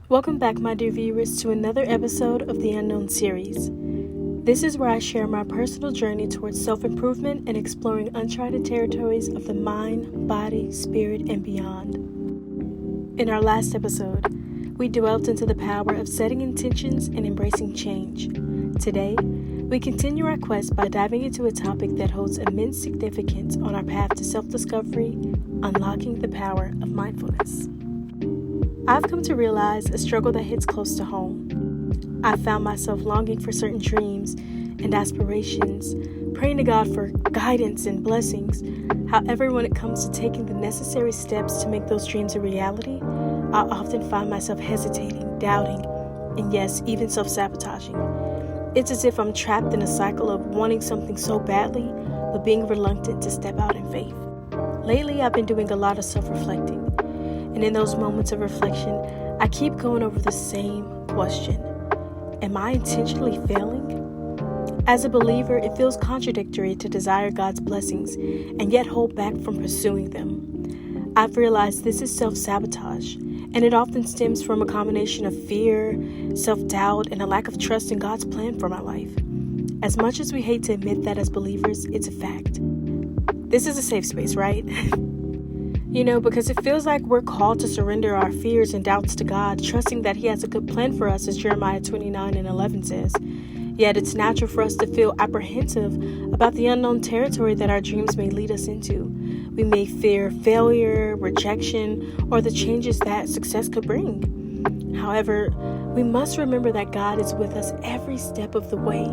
Welcome back, my dear viewers, to another episode of the Unknown series. This is where I share my personal journey towards self-improvement and exploring uncharted territories of the mind, body, spirit, and beyond. In our last episode, we delved into the power of setting intentions and embracing change. Today, we continue our quest by diving into a topic that holds immense significance on our path to self-discovery, unlocking the power of mindfulness. I've come to realize a struggle that hits close to home. I found myself longing for certain dreams and aspirations, praying to God for guidance and blessings. However, when it comes to taking the necessary steps to make those dreams a reality, I often find myself hesitating, doubting, and yes, even self-sabotaging. It's as if I'm trapped in a cycle of wanting something so badly, but being reluctant to step out in faith. Lately, I've been doing a lot of self-reflecting. And in those moments of reflection, I keep going over the same question. Am I intentionally failing? As a believer, it feels contradictory to desire God's blessings and yet hold back from pursuing them. I've realized this is self-sabotage, and it often stems from a combination of fear, self-doubt, and a lack of trust in God's plan for my life. As much as we hate to admit that as believers, it's a fact. This is a safe space, right? Because it feels like we're called to surrender our fears and doubts to God, trusting that He has a good plan for us, as Jeremiah 29:11 says. Yet it's natural for us to feel apprehensive about the unknown territory that our dreams may lead us into. We may fear failure, rejection, or the changes that success could bring. However, we must remember that God is with us every step of the way.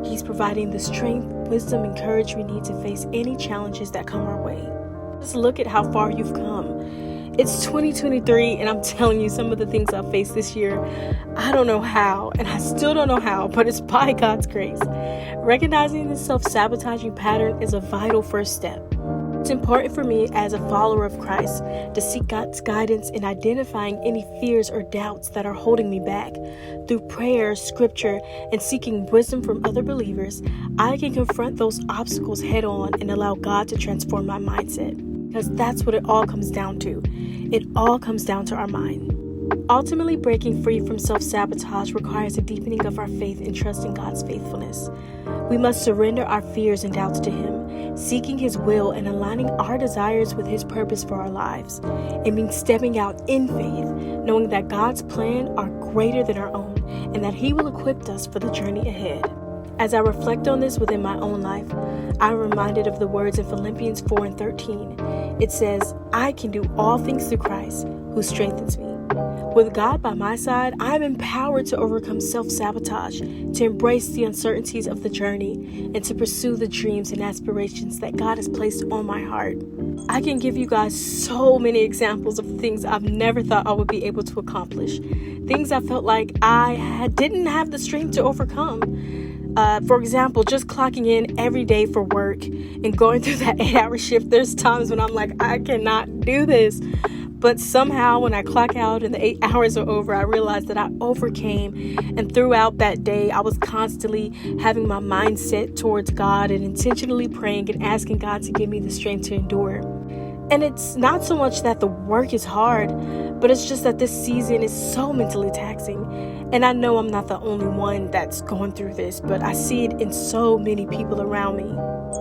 He's providing the strength, wisdom, and courage we need to face any challenges that come our way. Just look at how far you've come. It's 2023, and I'm telling you, some of the things I've faced this year, I don't know how, and I still don't know how, but it's by God's grace. Recognizing this self-sabotaging pattern is a vital first step. It's important for me as a follower of Christ to seek God's guidance in identifying any fears or doubts that are holding me back. Through prayer, scripture, and seeking wisdom from other believers, I can confront those obstacles head on and allow God to transform my mindset. Because that's what it all comes down to. It all comes down to our mind. Ultimately, breaking free from self-sabotage requires a deepening of our faith and trust in God's faithfulness. We must surrender our fears and doubts to Him, seeking His will and aligning our desires with His purpose for our lives. It means stepping out in faith, knowing that God's plans are greater than our own and that He will equip us for the journey ahead. As I reflect on this within my own life, I'm reminded of the words in Philippians 4:13. It says, I can do all things through Christ who strengthens me. With God by my side, I'm empowered to overcome self-sabotage, to embrace the uncertainties of the journey, and to pursue the dreams and aspirations that God has placed on my heart. I can give you guys so many examples of things I've never thought I would be able to accomplish. Things I felt like I didn't have the strength to overcome. For example, just clocking in every day for work and going through that 8-hour shift. There's times when I'm like, I cannot do this. But somehow when I clock out and the 8 hours are over, I realized that I overcame. And throughout that day, I was constantly having my mind set towards God and intentionally praying and asking God to give me the strength to endure. And it's not so much that the work is hard, but it's just that this season is so mentally taxing. And I know I'm not the only one that's going through this, but I see it in so many people around me.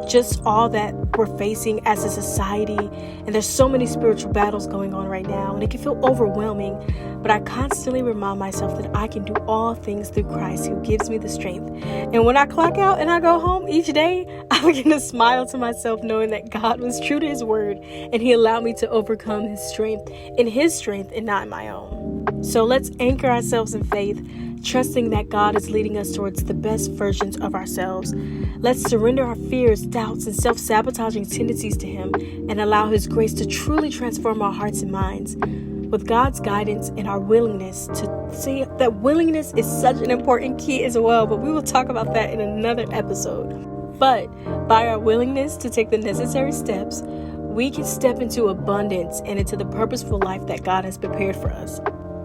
Just all that we're facing as a society, and there's so many spiritual battles going on right now, and it can feel overwhelming, but I constantly remind myself that I can do all things through Christ who gives me the strength. And when I clock out and I go home each day, I begin to smile to myself knowing that God was true to His word, and He allowed me to overcome His strength in His strength and not my own. So let's anchor ourselves in faith, trusting that God is leading us towards the best versions of ourselves. Let's surrender our fears, doubts, and self-sabotaging tendencies to Him and allow His grace to truly transform our hearts and minds. With God's guidance and our willingness to see that willingness is such an important key as well, but we will talk about that in another episode. But by our willingness to take the necessary steps, we can step into abundance and into the purposeful life that God has prepared for us.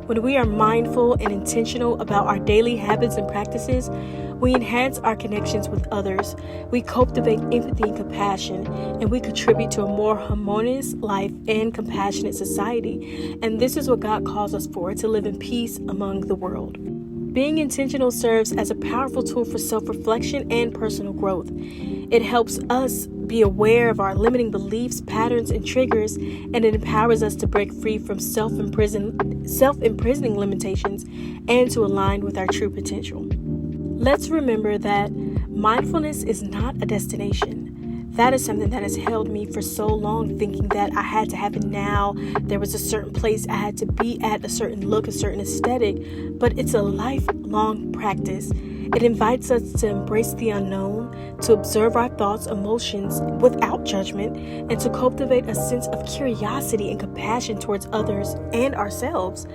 When we are mindful and intentional about our daily habits and practices, we enhance our connections with others, we cultivate empathy and compassion, and we contribute to a more harmonious life and compassionate society. And this is what God calls us for, to live in peace among the world. Being intentional serves as a powerful tool for self-reflection and personal growth. It helps us be aware of our limiting beliefs, patterns, and triggers, and it empowers us to break free from self-imprisoning limitations and to align with our true potential. Let's remember that mindfulness is not a destination. That is something that has held me for so long, thinking that I had to have it now. There was a certain place I had to be at, a certain look, a certain aesthetic, but it's a lifelong practice. It invites us to embrace the unknown, to observe our thoughts, emotions without judgment, and to cultivate a sense of curiosity and compassion towards others and ourselves.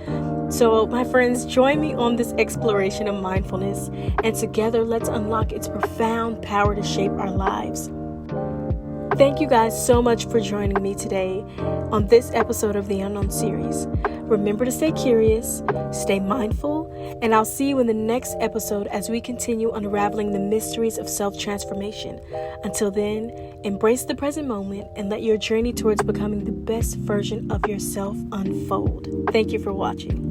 So, my friends, join me on this exploration of mindfulness, and together let's unlock its profound power to shape our lives. Thank you guys so much for joining me today on this episode of the Unknown series. Remember to stay curious, stay mindful, and I'll see you in the next episode as we continue unraveling the mysteries of self-transformation. Until then, embrace the present moment and let your journey towards becoming the best version of yourself unfold. Thank you for watching.